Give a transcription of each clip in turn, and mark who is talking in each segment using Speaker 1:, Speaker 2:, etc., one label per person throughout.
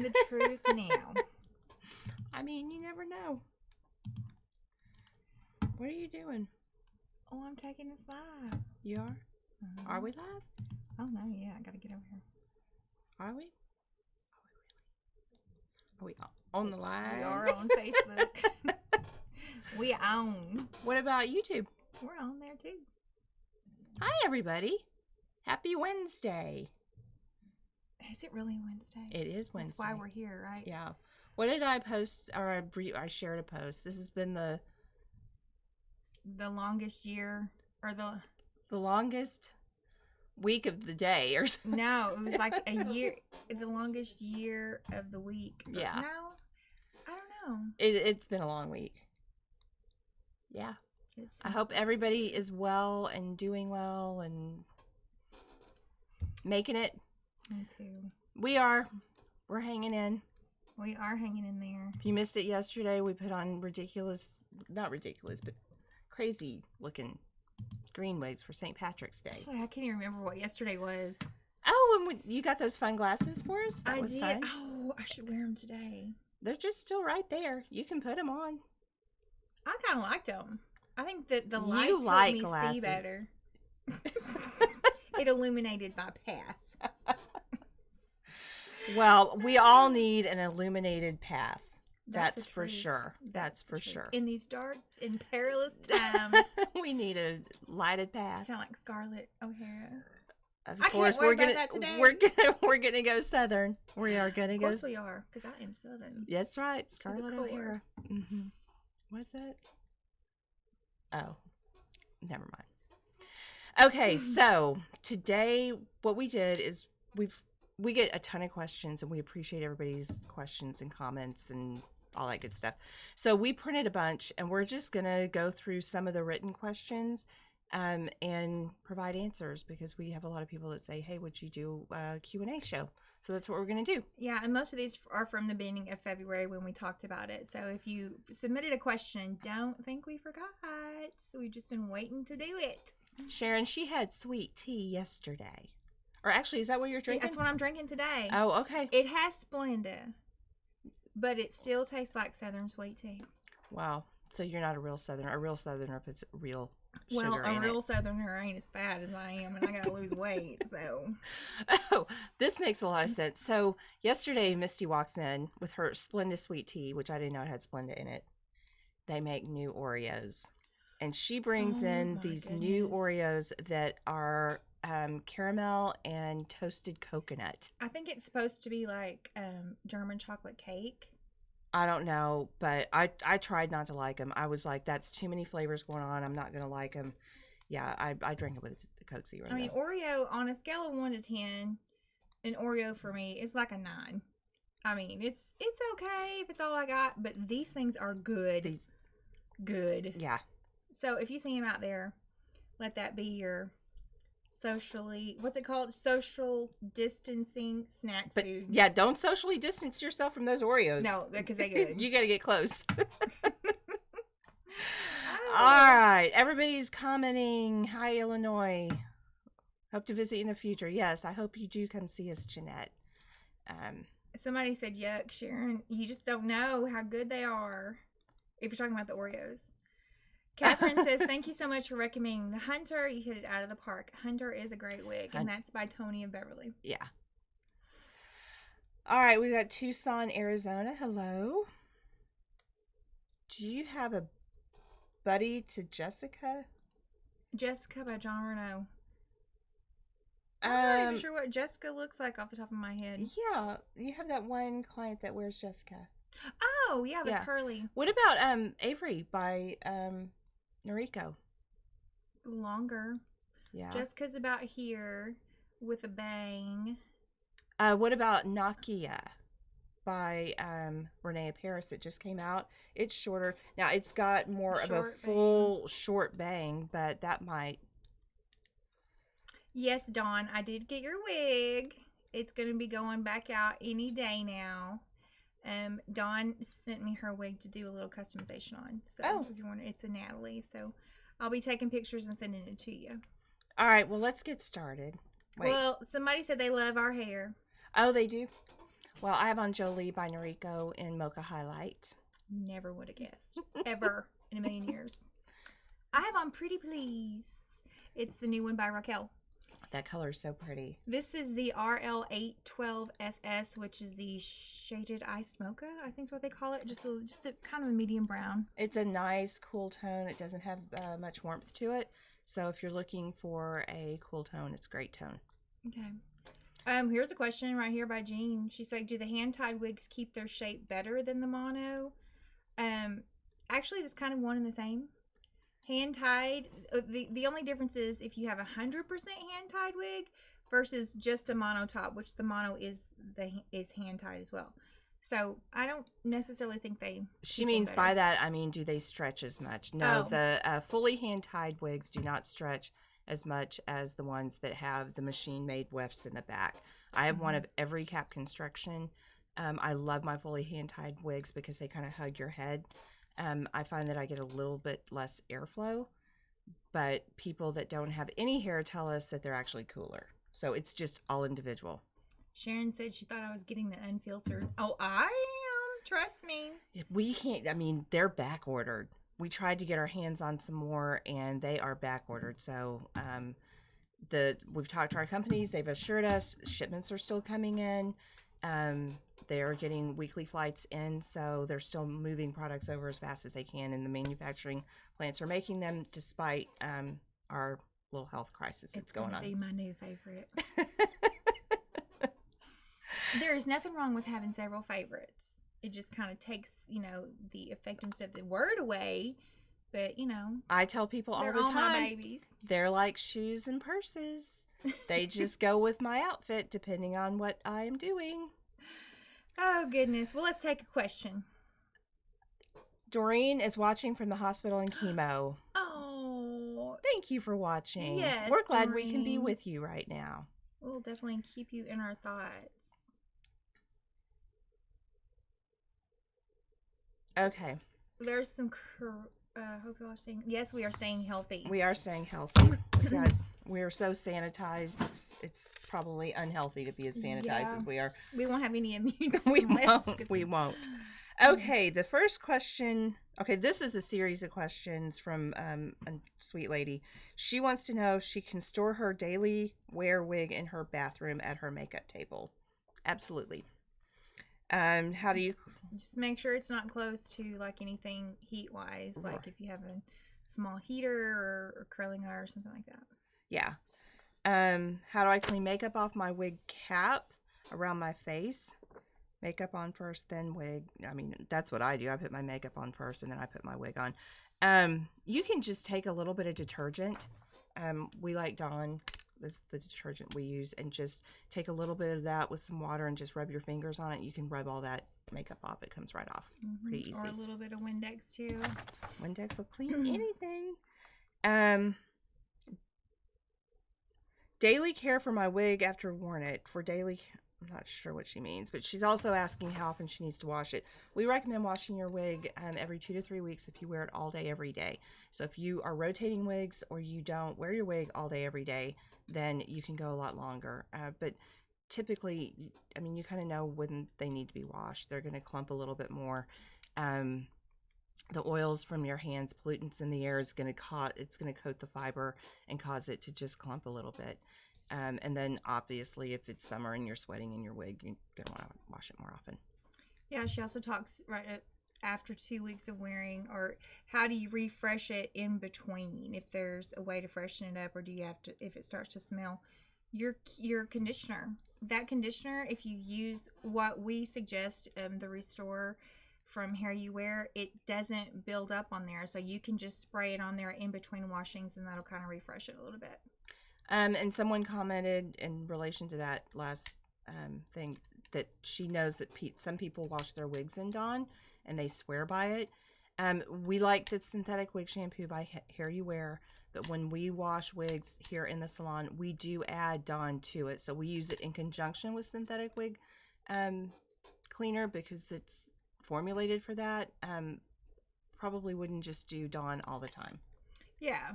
Speaker 1: the truth now.
Speaker 2: I mean, you never know. What are you doing?
Speaker 1: Oh, I'm taking this live.
Speaker 2: You are? Are we live?
Speaker 1: Oh, no, yeah. I got to get over here.
Speaker 2: Are we? Are we on the live?
Speaker 1: We are on Facebook. We own.
Speaker 2: What about YouTube?
Speaker 1: We're on there, too.
Speaker 2: Hi, everybody. Happy Wednesday.
Speaker 1: Is it really Wednesday?
Speaker 2: It is Wednesday.
Speaker 1: That's why we're here, right?
Speaker 2: Yeah. What did I post? Or I shared a post. This has been the
Speaker 1: longest year, or
Speaker 2: the longest week of the day, or something.
Speaker 1: No, it was like a year, the longest year of the week.
Speaker 2: Yeah.
Speaker 1: No, I don't know.
Speaker 2: It's been a long week. Yeah. I hope everybody is well and doing well and making it.
Speaker 1: Me too.
Speaker 2: We're hanging in.
Speaker 1: We are hanging in there.
Speaker 2: If you missed it yesterday, we put on not ridiculous, but crazy looking green wigs for St. Patrick's Day.
Speaker 1: Actually, I can't even remember what yesterday was.
Speaker 2: Oh, and you got those fun glasses for us? That was
Speaker 1: did.
Speaker 2: fun.
Speaker 1: Oh, I should wear them today.
Speaker 2: They're just still right there. You can put them on.
Speaker 1: I kind of liked them. I think that the lights
Speaker 2: like
Speaker 1: helped me
Speaker 2: glasses.
Speaker 1: see better. It illuminated my path.
Speaker 2: Well, we all need an illuminated path. That's for
Speaker 1: truth.
Speaker 2: sure. That's for sure.
Speaker 1: In these dark and perilous times,
Speaker 2: We need a lighted path.
Speaker 1: kind of like Scarlett O'Hara.
Speaker 2: Of
Speaker 1: I
Speaker 2: course,
Speaker 1: can't worry about that today.
Speaker 2: we're gonna go Southern. We are gonna go.
Speaker 1: Of course we are, because I am Southern.
Speaker 2: That's right, Scarlett
Speaker 1: core.
Speaker 2: O'Hara. What's that? Oh, never mind. Okay, so today what we did is we get a ton of questions, and we appreciate everybody's questions and comments and all that good stuff. So we printed a bunch, and we're just gonna go through some of the written questions and provide answers, because we have a lot of people that say, hey, would you do a Q&A show? So that's what we're going to do.
Speaker 1: Yeah, and most of these are from the beginning of February when we talked about it. So if you submitted a question, don't think we forgot. We've just been waiting to do it.
Speaker 2: Sharon, she had sweet tea yesterday. Or actually, is that what you're drinking?
Speaker 1: That's what I'm drinking today.
Speaker 2: Oh, okay.
Speaker 1: It has Splenda, but it still tastes like Southern sweet tea.
Speaker 2: Wow. So you're not a real Southerner. A real Southerner puts real
Speaker 1: Well,
Speaker 2: sugar in
Speaker 1: a real
Speaker 2: it.
Speaker 1: Southerner ain't as fat as I am, and I gotta lose weight, so.
Speaker 2: Oh, this makes a lot of sense. So yesterday, Misty walks in with her Splenda sweet tea, which I didn't know had Splenda in it. They make new Oreos. And she brings in these new Oreos that are caramel and toasted coconut.
Speaker 1: I think it's supposed to be like German chocolate cake.
Speaker 2: I don't know, but I tried not to like them. I was like, that's too many flavors going on. I'm not going to like them. Yeah, I drink it with the Coke Zero.
Speaker 1: I mean, Oreo, on a scale of 1 to 10, an Oreo for me is like a 9. I mean, it's okay if it's all I got, but these things are good. Good.
Speaker 2: Yeah.
Speaker 1: So if you see them out there, let that be your what's it called? Social distancing snack food.
Speaker 2: Yeah, don't socially distance yourself from those Oreos.
Speaker 1: No, because they're good.
Speaker 2: You got to get close. All right. Everybody's commenting. Hi, Illinois. Hope to visit in the future. Yes, I hope you do come see us, Jeanette.
Speaker 1: Somebody said, yuck, Sharon. You just don't know how good they are. If you're talking about the Oreos. Catherine says, thank you so much for recommending the Hunter. You hit it out of the park. Hunter is a great wig, and that's by Tony and Beverly.
Speaker 2: Yeah. All right, we got Tucson, Arizona. Hello. Do you have a buddy to Jessica?
Speaker 1: Jessica by John Renault. I'm not even sure what Jessica looks like off the top of my head.
Speaker 2: Yeah, you have that one client that wears Jessica.
Speaker 1: Oh, yeah, the curly.
Speaker 2: What about Avery by Noriko?
Speaker 1: Longer.
Speaker 2: Yeah.
Speaker 1: Jessica's about here with a bang.
Speaker 2: What about Nakia by Renee Paris? It just came out. It's shorter. Now, it's got more of a full short bang, but that might...
Speaker 1: Yes, Dawn, I did get your wig. It's going to be going back out any day now. Dawn sent me her wig to do a little customization on. So if you want, it's a Natalie. So I'll be taking pictures and sending it to you.
Speaker 2: All right. Well, let's get started.
Speaker 1: Wait. Well, somebody said they love our hair.
Speaker 2: Oh, they do? Well, I have on Jolie by Noriko in Mocha Highlight.
Speaker 1: Never would have guessed. Ever in a million years. I have on Pretty Please. It's the new one by Raquel.
Speaker 2: That color is so pretty.
Speaker 1: This is the RL812SS, which is the shaded iced mocha, I think is what they call it. Just a kind of a medium brown.
Speaker 2: It's a nice, cool tone. It doesn't have much warmth to it. So if you're looking for a cool tone, it's a great tone.
Speaker 1: Okay. Here's a question right here by Jean. She said, do the hand-tied wigs keep their shape better than the mono? Actually, it's kind of one and the same. Hand-tied, the only difference is if you have 100% hand-tied wig versus just a mono top, which the mono is hand-tied as well. So I don't necessarily think they.
Speaker 2: She means by that, I mean, do they stretch as much? No, the fully hand-tied wigs do not stretch as much as the ones that have the machine-made wefts in the back. I have one of every cap construction. I love my fully hand-tied wigs because they kind of hug your head. I find that I get a little bit less airflow, but people that don't have any hair tell us that they're actually cooler. So it's just all individual.
Speaker 1: Sharon said she thought I was getting the unfiltered. Oh, I am. Trust me.
Speaker 2: We can't, I mean, they're back ordered. We tried to get our hands on some more and they are back ordered. So we've talked to our companies. They've assured us shipments are still coming in. They're getting weekly flights in, so they're still moving products over as fast as they can, and the manufacturing plants are making them despite our little health crisis that's going on.
Speaker 1: It's going to be my new favorite. There is nothing wrong with having several favorites. It just kind of takes, the effectiveness of the word away, but,
Speaker 2: I tell people all the time,
Speaker 1: they're all my babies.
Speaker 2: They're like shoes and purses. They just go with my outfit depending on what I am doing.
Speaker 1: Oh, goodness. Well, let's take a question.
Speaker 2: Doreen is watching from the hospital in chemo.
Speaker 1: Oh.
Speaker 2: Thank you for watching.
Speaker 1: Yes,
Speaker 2: we're glad
Speaker 1: Doreen.
Speaker 2: We can be with you right now.
Speaker 1: We'll definitely keep you in our thoughts.
Speaker 2: Okay.
Speaker 1: There's some... hope you all are staying... Yes, we are staying healthy.
Speaker 2: We are staying healthy. We are so sanitized. It's probably unhealthy to be as sanitized as we are.
Speaker 1: We won't have any immune
Speaker 2: We won't. Okay, the first question. Okay, this is a series of questions from a sweet lady. She wants to know if she can store her daily wear wig in her bathroom at her makeup table. Absolutely. How do you...
Speaker 1: Just make sure it's not close to like anything heat-wise. Like if you have a small heater or curling iron or something like that.
Speaker 2: Yeah. How do I clean makeup off my wig cap around my face? Makeup on first, then wig. I mean, that's what I do. I put my makeup on first, and then I put my wig on. You can just take a little bit of detergent. We like Dawn. That's the detergent we use. And just take a little bit of that with some water and just rub your fingers on it. You can rub all that makeup off. It comes right off. Pretty easy.
Speaker 1: Or a little bit of Windex, too.
Speaker 2: Windex will clean anything. Daily care for my wig after worn it. For daily, I'm not sure what she means, but she's also asking how often she needs to wash it. We recommend washing your wig every 2 to 3 weeks if you wear it all day, every day. So if you are rotating wigs or you don't wear your wig all day, every day, then you can go a lot longer. But typically, I mean, you kind of know when they need to be washed. They're going to clump a little bit more. The oils from your hands, pollutants in the air is going to coat the fiber and cause it to just clump a little bit. And then obviously if it's summer and you're sweating in your wig, you're going to want to wash it more often.
Speaker 1: Yeah, she also talks right after 2 weeks of wearing, or how do you refresh it in between, if there's a way to freshen it up, or do you have to, if it starts to smell, your conditioner. That conditioner, if you use what we suggest, the Restore from Hair You Wear, it doesn't build up on there, so you can just spray it on there in between washings and that'll kind of refresh it a little bit.
Speaker 2: And someone commented in relation to that last thing that she knows that some people wash their wigs in Dawn and they swear by it. We like the synthetic wig shampoo by Hair You Wear, but when we wash wigs here in the salon, we do add Dawn to it, so we use it in conjunction with synthetic wig cleaner because it's formulated for that. Probably wouldn't just do Dawn all the time.
Speaker 1: Yeah.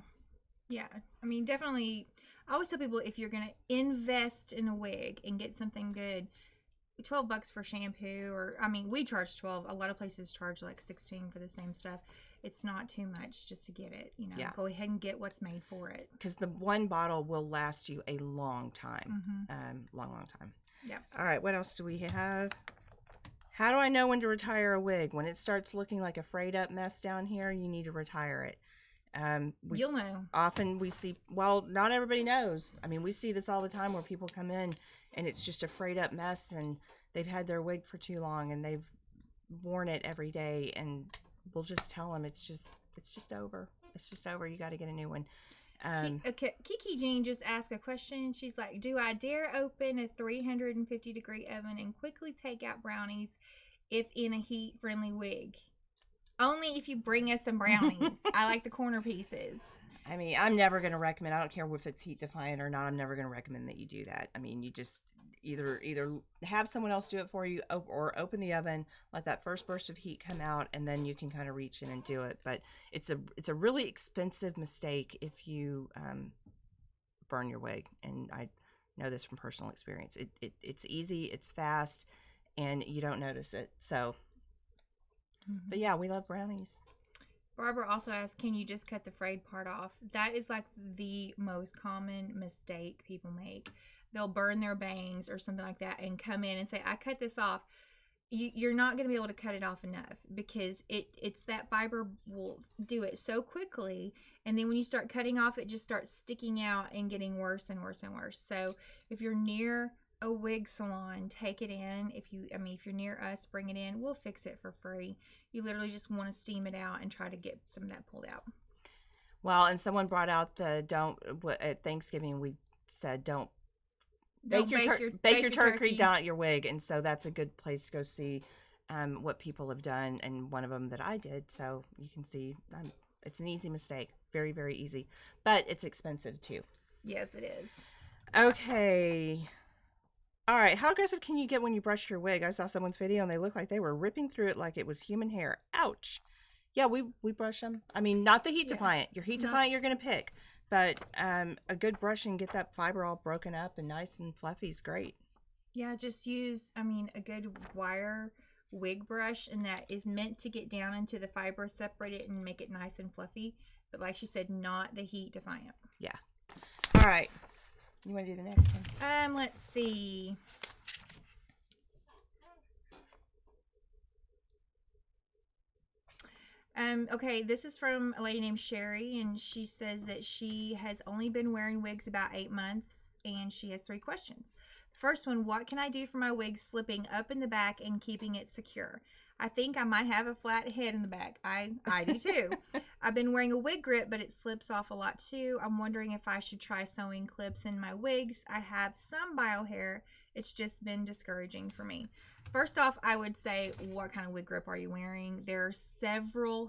Speaker 1: I mean, definitely. I always tell people, if you're gonna invest in a wig and get something good, $12 for shampoo, or I mean, we charge 12. A lot of places charge like 16 for the same stuff. It's not too much just to get it.
Speaker 2: Yeah.
Speaker 1: Go ahead and get what's made for it.
Speaker 2: Because the one bottle will last you a long time. Long time.
Speaker 1: Yeah.
Speaker 2: All right, what else do we have? How do I know when to retire a wig? When it starts looking like a frayed up mess down here, you need to retire it.
Speaker 1: You'll know.
Speaker 2: Often we see, well, not everybody knows. I mean, we see this all the time where people come in and it's just a frayed up mess and they've had their wig for too long and they've worn it every day, and we'll just tell them it's just over. It's just over. You got to get a new one.
Speaker 1: Kiki Jean just asked a question. She's like, do I dare open a 350-degree oven and quickly take out brownies if in a heat-friendly wig? Only if you bring us some brownies. I like the corner pieces.
Speaker 2: I mean, I'm never going to recommend, I don't care if it's heat defiant or not, I'm never going to recommend that you do that. I mean, you just either have someone else do it for you or open the oven, let that first burst of heat come out, and then you can kind of reach in and do it. But it's a really expensive mistake if you burn your wig, and I know this from personal experience. It's easy, it's fast, and you don't notice it. So, but yeah, we love brownies.
Speaker 1: Barbara also asked, can you just cut the frayed part off? That is like the most common mistake people make. They'll burn their bangs or something like that and come in and say, I cut this off. You're not going to be able to cut it off enough because it's that fiber will do it so quickly. And then when you start cutting off, it just starts sticking out and getting worse and worse and worse. So if you're near a wig salon, take it in. If you're near us, bring it in. We'll fix it for free. You literally just want to steam it out and try to get some of that pulled out.
Speaker 2: Well, and someone brought out at Thanksgiving, we said don't bake your turkey, not your wig. And so that's a good place to go see what people have done. And one of them that I did. So you can see it's an easy mistake. Very, very easy. But it's expensive too.
Speaker 1: Yes, it is.
Speaker 2: Okay. All right. How aggressive can you get when you brush your wig? I saw someone's video and they looked like they were ripping through it like it was human hair. Ouch. Yeah, we brush them. I mean, not the heat defiant. Your heat defiant you're going to pick. But a good brush and get that fiber all broken up and nice and fluffy is great.
Speaker 1: Yeah, just use, a good wire wig brush, and that is meant to get down into the fiber, separate it, and make it nice and fluffy. But like she said, not the heat defiant.
Speaker 2: Yeah. All right. You want to do the next one?
Speaker 1: Let's see. Okay, this is from a lady named Sherry, and she says that she has only been wearing wigs about 8 months, and she has 3 questions. The first one, what can I do for my wig slipping up in the back and keeping it secure? I think I might have a flat head in the back. I do too. I've been wearing a wig grip, but it slips off a lot too. I'm wondering if I should try sewing clips in my wigs. I have some bio hair. It's just been discouraging for me. First off, I would say, what kind of wig grip are you wearing? There are several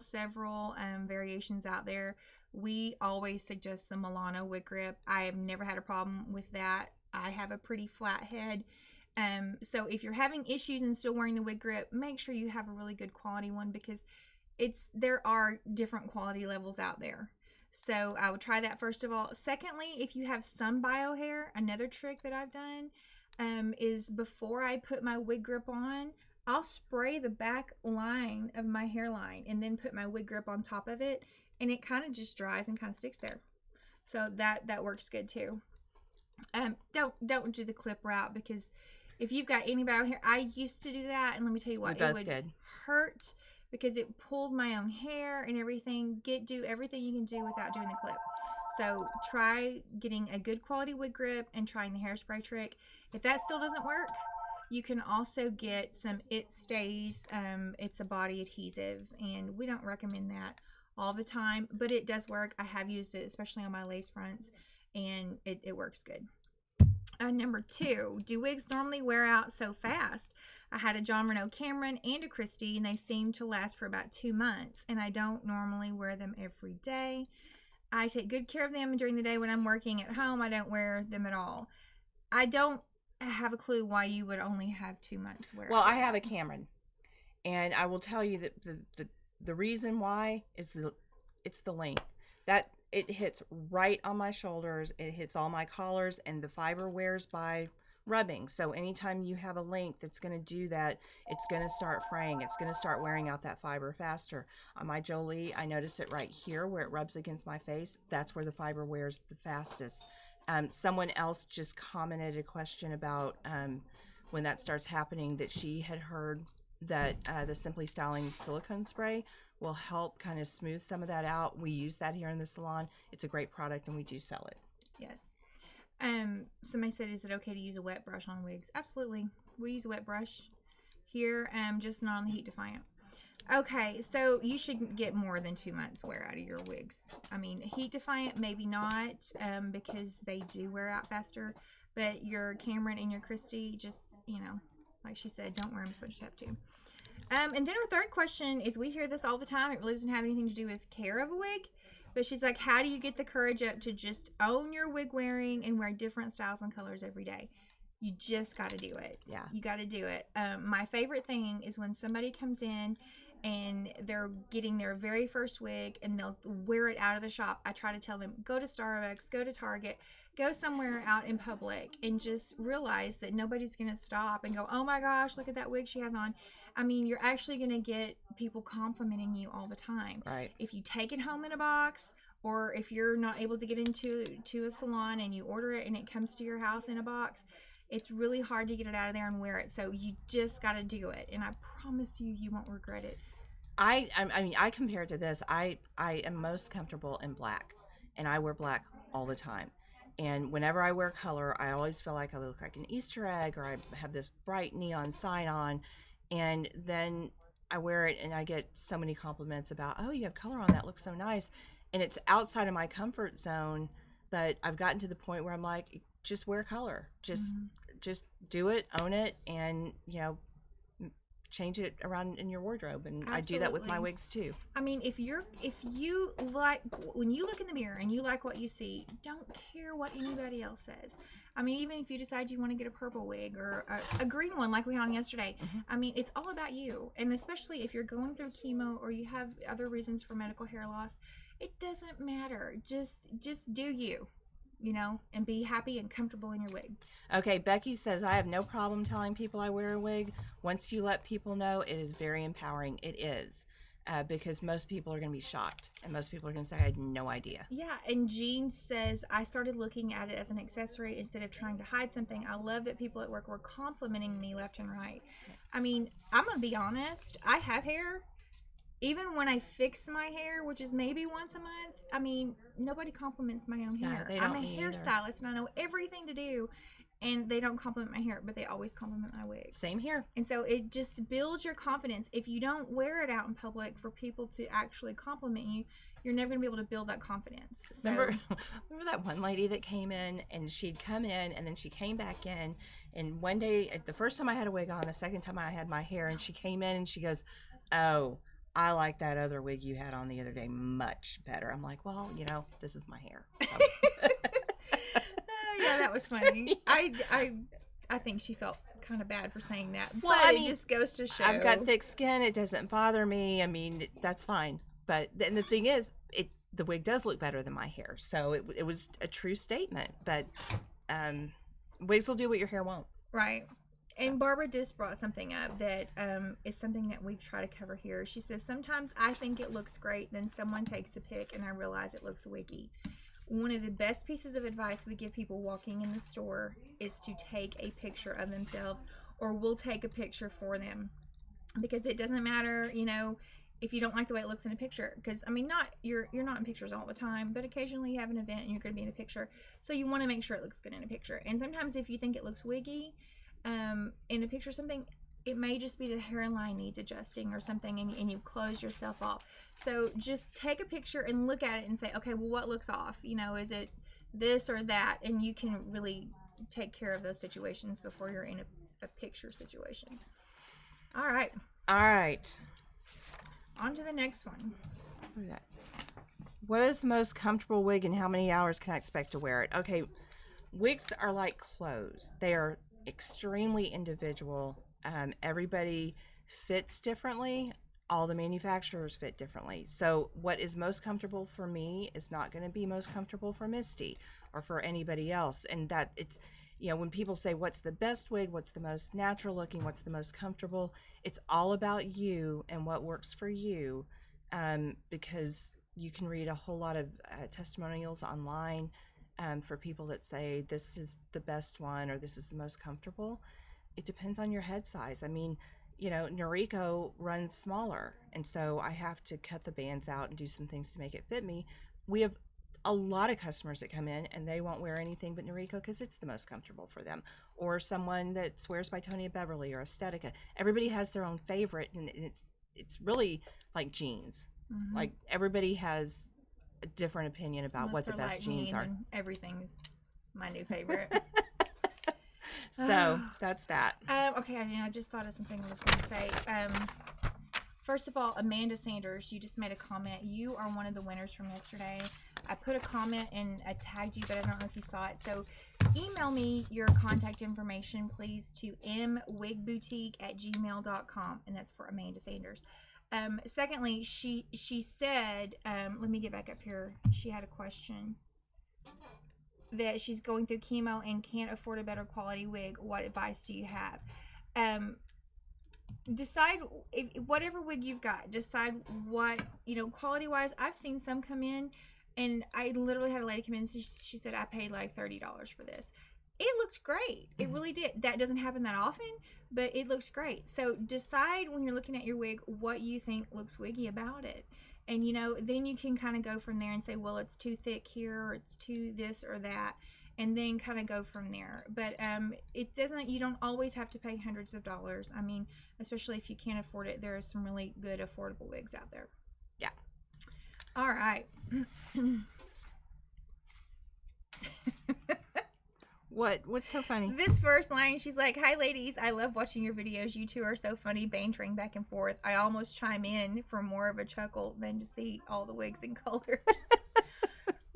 Speaker 1: variations out there. We always suggest the Milano wig grip. I have never had a problem with that. I have a pretty flat head. So if you're having issues and still wearing the wig grip, make sure you have a really good quality one, because there are different quality levels out there. So I would try that first of all. Secondly, if you have some bio hair, another trick that I've done is before I put my wig grip on, I'll spray the back line of my hairline and then put my wig grip on top of it, and it kind of just dries and kind of sticks there. So that works good too. Don't do the clip route, because if you've got any bio hair, I used to do that, and let me tell you what, it would hurt because it pulled my own hair and everything. Do everything you can do without doing the clip. So try getting a good quality wig grip and trying the hairspray trick. If that still doesn't work, you can also get some It Stays. It's a body adhesive, and we don't recommend that all the time, but it does work. I have used it, especially on my lace fronts, and it works good. Number 2, do wigs normally wear out so fast? I had a John Renault Cameron and a Christie, and they seem to last for about 2 months, and I don't normally wear them every day. I take good care of them during the day. When I'm working at home, I don't wear them at all. I don't have a clue why you would only have 2 months wear.
Speaker 2: Well, I have a Cameron, and I will tell you that the reason why is it's the length. That it hits right on my shoulders, it hits all my collars, and the fiber wears by rubbing. So anytime you have a length that's going to do that, it's going to start fraying. It's going to start wearing out that fiber faster. On my Jolie, I notice it right here where it rubs against my face. That's where the fiber wears the fastest. Someone else just commented a question about when that starts happening, that she had heard that the Simply Styling silicone spray will help kind of smooth some of that out. We use that here in the salon. It's a great product and we do sell it.
Speaker 1: Yes. Somebody said, is it okay to use a wet brush on wigs? Absolutely. We use a wet brush here, just not on the heat defiant. Okay, so you should get more than 2 months wear out of your wigs. I mean, heat defiant, maybe not, because they do wear out faster, but your Cameron and your Christy, just, like she said, don't wear them as much as you have to. And then our third question is, we hear this all the time. It really doesn't have anything to do with care of a wig. But she's like, how do you get the courage up to just own your wig wearing and wear different styles and colors every day? You just got to do it.
Speaker 2: Yeah.
Speaker 1: You got to do it. My favorite thing is when somebody comes in and they're getting their very first wig and they'll wear it out of the shop. I try to tell them, go to Starbucks, go to Target, go somewhere out in public and just realize that nobody's going to stop and go, oh my gosh, look at that wig she has on. I mean, you're actually going to get people complimenting you all the time.
Speaker 2: Right.
Speaker 1: If you take it home in a box, or if you're not able to get into a salon and you order it and it comes to your house in a box, it's really hard to get it out of there and wear it. So you just got to do it. And I promise you, you won't regret it.
Speaker 2: I mean, I compare it to this. I am most comfortable in black, and I wear black all the time. And whenever I wear color, I always feel like I look like an Easter egg, or I have this bright neon sign on. And then I wear it and I get so many compliments about, oh, you have color on, that looks so nice. And it's outside of my comfort zone, but I've gotten to the point where I'm like, just wear color. Just do it, own it, and, change it around in your wardrobe. And absolutely. I do that with my wigs too.
Speaker 1: I mean, if you like, when you look in the mirror and you like what you see, don't care what anybody else says. I mean, even if you decide you want to get a purple wig or a green one like we had on yesterday, I mean, it's all about you. And especially if you're going through chemo or you have other reasons for medical hair loss, it doesn't matter. Just do you, and be happy and comfortable in your wig.
Speaker 2: Okay, Becky says, I have no problem telling people I wear a wig. Once you let people know, it is very empowering. It is. Because most people are going to be shocked, and most people are going to say, I had no idea.
Speaker 1: Yeah, and Jean says, I started looking at it as an accessory instead of trying to hide something. I love that people at work were complimenting me left and right. I mean, I'm going to be honest. I have hair. Even when I fix my hair, which is maybe once a month, I mean, nobody compliments my own hair.
Speaker 2: They don't.
Speaker 1: I'm a hairstylist, and I know everything to do. And they don't compliment my hair, but they always compliment my wig.
Speaker 2: Same here.
Speaker 1: And so it just builds your confidence. If you don't wear it out in public for people to actually compliment you, you're never going to be able to build that confidence. So,
Speaker 2: remember that one lady that came in, and she'd come in and then she came back in, and one day, the first time I had a wig on, the second time I had my hair, and she came in and she goes, oh, I like that other wig you had on the other day much better. I'm like, well, this is my hair.
Speaker 1: Yeah, that was funny. I think she felt kind of bad for saying that.
Speaker 2: Well,
Speaker 1: but it just goes to show.
Speaker 2: I've got thick skin. It doesn't bother me. I mean, that's fine. But then the thing is, the wig does look better than my hair. So it was a true statement. But wigs will do what your hair won't.
Speaker 1: Right. And Barbara just brought something up that is something that we try to cover here. She says, sometimes I think it looks great, then someone takes a pic and I realize it looks wiggy. One of the best pieces of advice we give people walking in the store is to take a picture of themselves, or we'll take a picture for them. Because it doesn't matter, if you don't like the way it looks in a picture. Because, I mean, you're not in pictures all the time, but occasionally you have an event and you're going to be in a picture. So you want to make sure it looks good in a picture. And sometimes if you think it looks wiggy in a picture, something, it may just be the hairline needs adjusting or something, and you close yourself off. So just take a picture and look at it and say, okay, well, what looks off? Is it this or that? And you can really take care of those situations before you're in a picture situation. All right. On to the next one.
Speaker 2: What is that? What is the most comfortable wig, and how many hours can I expect to wear it? Okay, wigs are like clothes. They are extremely individual. Everybody fits differently. All the manufacturers fit differently. So what is most comfortable for me is not going to be most comfortable for Misty or for anybody else. And that when people say what's the best wig, what's the most natural looking, what's the most comfortable, it's all about you and what works for you, because you can read a whole lot of testimonials online for people that say this is the best one or this is the most comfortable. It depends on your head size. I mean, Noriko runs smaller, and so I have to cut the bands out and do some things to make it fit me. We have a lot of customers that come in and they won't wear anything but Noriko because it's the most comfortable for them, or someone that swears by Tonya Beverly or Aesthetica. Everybody has their own favorite, and it's really like jeans.
Speaker 1: Mm-hmm.
Speaker 2: Like everybody has a different opinion about
Speaker 1: Unless
Speaker 2: what the
Speaker 1: they're
Speaker 2: best
Speaker 1: like
Speaker 2: jeans
Speaker 1: me,
Speaker 2: are.
Speaker 1: then everything's my new favorite.
Speaker 2: So that's that.
Speaker 1: Okay, I just thought of something I was going to say. First of all, Amanda Sanders, you just made a comment. You are one of the winners from yesterday. I put a comment and I tagged you, but I don't know if you saw it. So email me your contact information, please, to mwigboutique@gmail.com, and that's for Amanda Sanders. Secondly, she said, let me get back up here. She had a question. That she's going through chemo and can't afford a better quality wig. What advice do you have? Decide whatever wig you've got. Decide what, quality wise. I've seen some come in, and I literally had a lady come in and she said, I paid like $30 for this. It looked great. It really did. That doesn't happen that often, but it looks great. So decide when you're looking at your wig what you think looks wiggy about it. And, then you can kind of go from there and say, well, it's too thick here, or it's too this or that, and then kind of go from there. But you don't always have to pay hundreds of dollars. I mean, especially if you can't afford it, there are some really good affordable wigs out there.
Speaker 2: Yeah.
Speaker 1: All right.
Speaker 2: What's so funny?
Speaker 1: This first line, she's like, hi ladies, I love watching your videos. You two are so funny, bantering back and forth. I almost chime in for more of a chuckle than to see all the wigs and colors.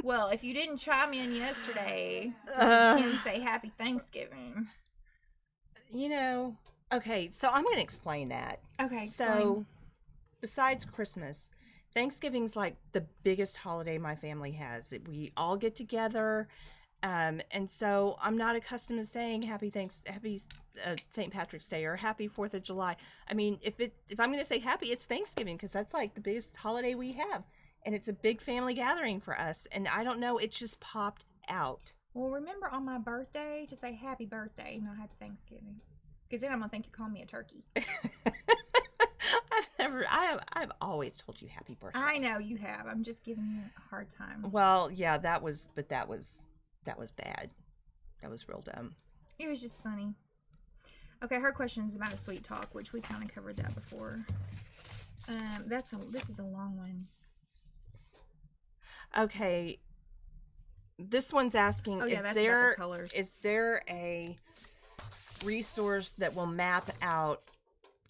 Speaker 1: Well, if you didn't chime in yesterday to see Kim say happy Thanksgiving.
Speaker 2: Okay, so I'm going to explain that.
Speaker 1: Okay,
Speaker 2: so besides Christmas, Thanksgiving's like the biggest holiday my family has. We all get together. And so I'm not accustomed to saying happy St. Patrick's Day or happy 4th of July. I mean, if I'm going to say happy, it's Thanksgiving, because that's like the biggest holiday we have. And it's a big family gathering for us. And I don't know, it just popped out.
Speaker 1: Well, remember on my birthday to say happy birthday, not happy Thanksgiving. Because then I'm going to think you're calling me a turkey.
Speaker 2: I've always told you happy birthday.
Speaker 1: I know you have. I'm just giving you a hard time.
Speaker 2: Well, yeah, that was bad. That was real dumb.
Speaker 1: It was just funny. Okay, her question is about a sweet talk, which we kind of covered that before. This is a long one.
Speaker 2: Okay, this one's asking, is there a resource that will map out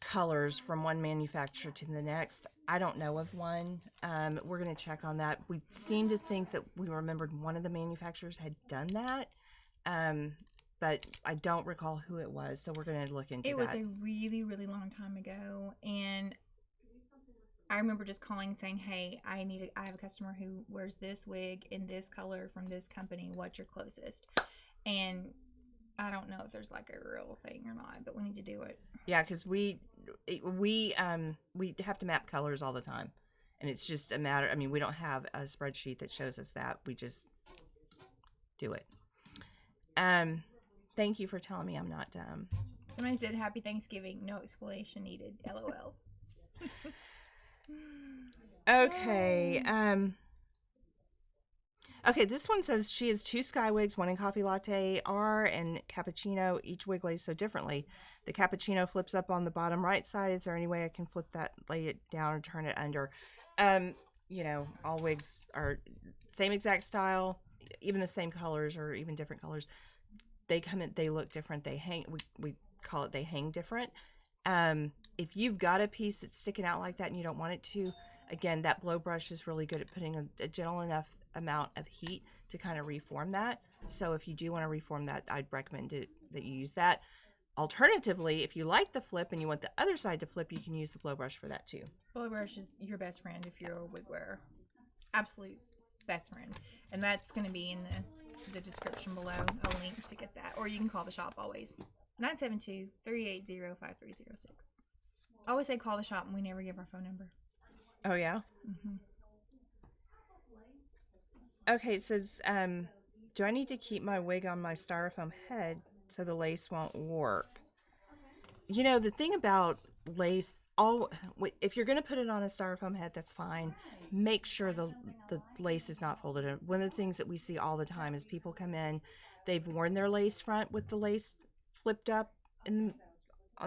Speaker 2: colors from one manufacturer to the next? I don't know of one. We're going to check on that. We seem to think that we remembered one of the manufacturers had done that, but I don't recall who it was, so we're going to look into that.
Speaker 1: It was a really, really long time ago, and I remember just calling and saying, hey, I have a customer who wears this wig in this color from this company. What's your closest? And I don't know if there's like a real thing or not, but we need to do it.
Speaker 2: Yeah, because we have to map colors all the time, and it's just a matter. I mean, we don't have a spreadsheet that shows us that. We just do it. Thank you for telling me I'm not dumb.
Speaker 1: Somebody said happy Thanksgiving. No explanation needed. LOL.
Speaker 2: Okay. Okay, this one says she has 2 sky wigs, one in coffee latte R and cappuccino. Each wig lays so differently. The cappuccino flips up on the bottom right side. Is there any way I can flip that, lay it down, or turn it under? All wigs are same exact style, even the same colors or even different colors. They come in, they look different. They hang. We call it they hang different. If you've got a piece that's sticking out like that and you don't want it to, again, that blow brush is really good at putting a gentle enough amount of heat to kind of reform that. So if you do want to reform that, I'd recommend that you use that. Alternatively, if you like the flip and you want the other side to flip, you can use the blow brush for that too.
Speaker 1: Blow brush is your best friend if you're a wig wearer. Absolute best friend. And that's going to be in the the description below a link to get that. Or you can call the shop always. 972-380-5306. I always say call the shop and we never give our phone number.
Speaker 2: Oh, yeah?
Speaker 1: Mm-hmm.
Speaker 2: Okay, it says, do I need to keep my wig on my styrofoam head so the lace won't warp? You know, the thing about lace, if you're going to put it on a styrofoam head, that's fine. Make sure the lace is not folded in. One of the things that we see all the time is people come in, they've worn their lace front with the lace flipped up on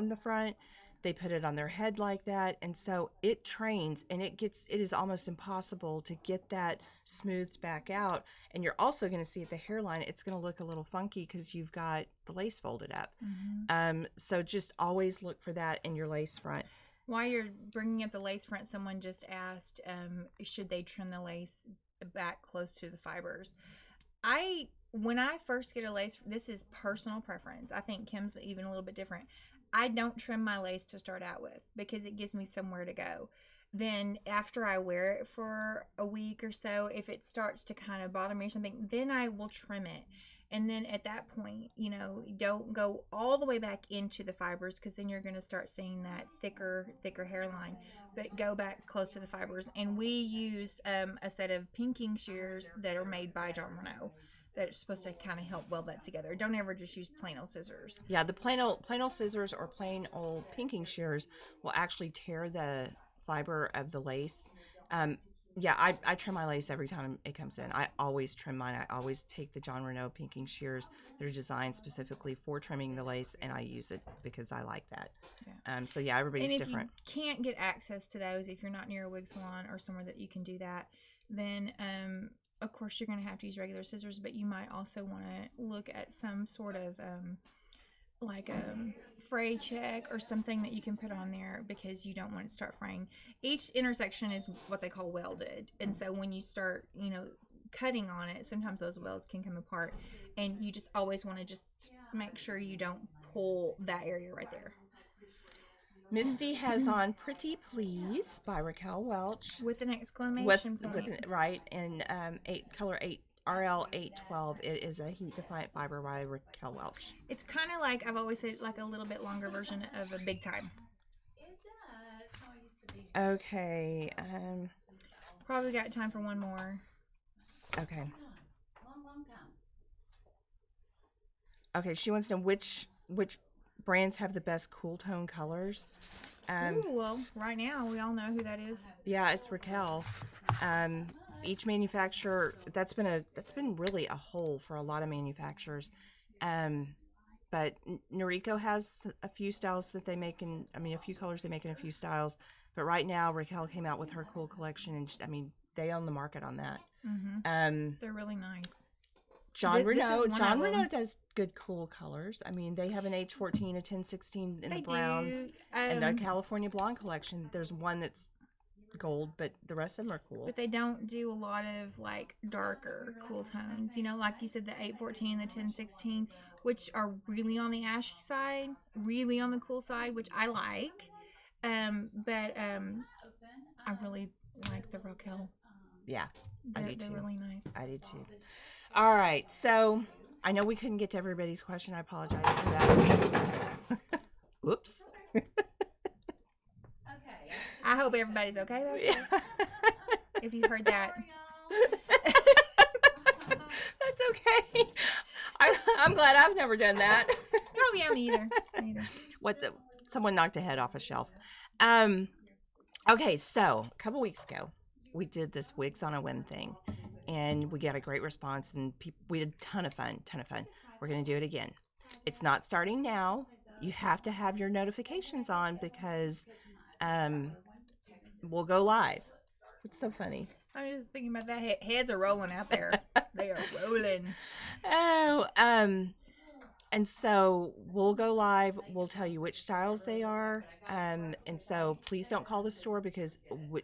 Speaker 2: the front. They put it on their head like that, and so it trains, and it is almost impossible to get that smoothed back out. And you're also going to see at the hairline, it's going to look a little funky because you've got the lace folded up. Mm-hmm. So just always look for that in your lace front.
Speaker 1: While you're bringing up the lace front, someone just asked, should they trim the lace back close to the fibers? When I first get a lace, this is personal preference. I think Kim's even a little bit different. I don't trim my lace to start out with because it gives me somewhere to go. Then after I wear it for a week or so, if it starts to kind of bother me or something, then I will trim it. And then at that point, you know, don't go all the way back into the fibers because then you're going to start seeing that thicker hairline. But go back close to the fibers. And we use a set of pinking shears that are made by John Renault. That's supposed to kind of help weld that together. Don't ever just use plain old scissors.
Speaker 2: Yeah, the plain old scissors or plain old pinking shears will actually tear the fiber of the lace. Yeah, I trim my lace every time it comes in. I always trim mine. I always take the John Renault pinking shears that are designed specifically for trimming the lace, and I use it because I like that. Yeah. So yeah, everybody's different.
Speaker 1: If you can't get access to those, if you're not near a wig salon or somewhere that you can do that, then of course, you're going to have to use regular scissors, but you might also want to look at some sort of fray check or something that you can put on there because you don't want it to start fraying. Each intersection is what they call welded, and so when you start, you know, cutting on it, sometimes those welds can come apart, and you just always want to just make sure you don't pull that area right there.
Speaker 2: Misty has on Pretty Please by Raquel Welch.
Speaker 1: With an exclamation point.
Speaker 2: Right, and color 8, RL812. It is a heat defiant fiber by Raquel Welch.
Speaker 1: It's kind of like, I've always said, like a little bit longer version of a Big Time.
Speaker 2: Okay.
Speaker 1: Probably got time for one more.
Speaker 2: Okay. Okay, she wants to know which brands have the best cool tone colors.
Speaker 1: Well, right now we all know who that is.
Speaker 2: Yeah, it's Raquel. Each manufacturer, that's been really a hole for a lot of manufacturers. But Noriko has a few styles that they make a few colors they make in a few styles. But right now, Raquel came out with her cool collection, and they own the market on that.
Speaker 1: Mm-hmm. They're really nice.
Speaker 2: John Renault does good cool colors. I mean, they have an H14, a 1016 in the browns, and the California Blonde collection. There's one that's gold, but the rest of them are cool.
Speaker 1: But they don't do a lot of like darker cool tones. You know, like you said, the 814 and the 1016, which are really on the ashy side, really on the cool side, which I like. But I really like the Raquel.
Speaker 2: Yeah, I do too.
Speaker 1: They're really nice.
Speaker 2: I do too. All right, so I know we couldn't get to everybody's question. I apologize for that. Whoops.
Speaker 1: I hope everybody's okay though. Yeah. If you heard that.
Speaker 2: That's okay. I'm glad I've never done that.
Speaker 1: Oh yeah, me either.
Speaker 2: Someone knocked a head off a shelf. Okay, so a couple weeks ago, we did this Wigs on a Whim thing, and we got a great response, and we had a ton of fun. We're going to do it again. It's not starting now. You have to have your notifications on because we'll go live. It's so funny.
Speaker 1: I'm just thinking about that. Heads are rolling out there. They are rolling.
Speaker 2: Oh, and so we'll go live. We'll tell you which styles they are. And so please don't call the store because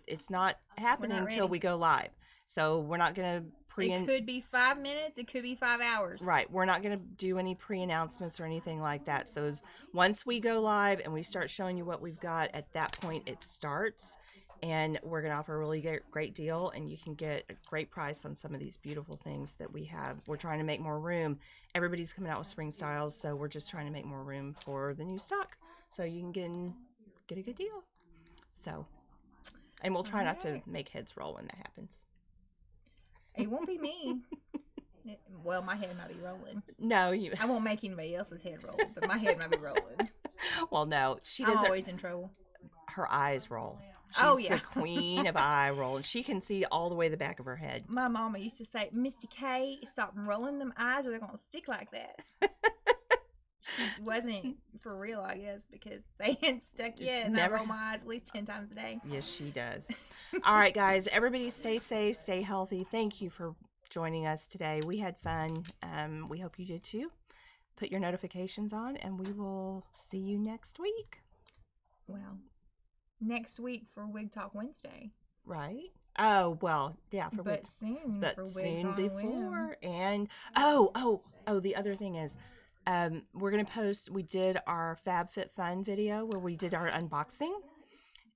Speaker 2: it's not happening until we go live. So we're not going to
Speaker 1: It could be 5 minutes. It could be 5 hours.
Speaker 2: Right. We're not going to do any pre-announcements or anything like that. So once we go live and we start showing you what we've got, at that point it starts. And we're going to offer a really great deal, and you can get a great price on some of these beautiful things that we have. We're trying to make more room. Everybody's coming out with spring styles, so we're just trying to make more room for the new stock, so you can get a good deal. So, and we'll try not to make heads roll when that happens.
Speaker 1: It won't be me. Well, my head might be rolling.
Speaker 2: No,
Speaker 1: I won't make anybody else's head roll, but my head might be rolling.
Speaker 2: Well, no,
Speaker 1: I'm always in trouble.
Speaker 2: Her eyes roll. She's the queen of eye roll, and she can see all the way the back of her head.
Speaker 1: My mama used to say, Misty K, stop rolling them eyes or they're going to stick like that. She wasn't for real, I guess, because they hadn't stuck yet, and I roll my eyes at least 10 times a day.
Speaker 2: Yes, she does. All right, guys, everybody stay safe, stay healthy. Thank you for joining us today. We had fun. We hope you did too. Put your notifications on, and we will see you next week.
Speaker 1: Well, next week for Wig Talk Wednesday.
Speaker 2: Right? Oh, well, yeah.
Speaker 1: But soon for Wigs
Speaker 2: soon
Speaker 1: on
Speaker 2: before.
Speaker 1: Whim.
Speaker 2: And, the other thing is, we're going to post, we did our FabFitFun video where we did our unboxing.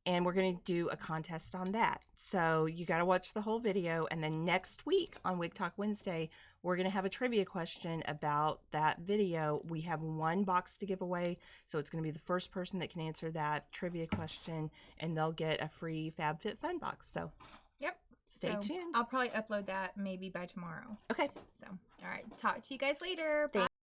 Speaker 2: And we're going to do a contest on that. So you got to watch the whole video. And then next week on Wig Talk Wednesday, we're going to have a trivia question about that video. We have one box to give away. So it's going to be the first person that can answer that trivia question. And they'll get a free FabFitFun box. So
Speaker 1: yep.
Speaker 2: Stay tuned.
Speaker 1: I'll probably upload that maybe by tomorrow.
Speaker 2: Okay.
Speaker 1: So, all right. Talk to you guys later. Bye.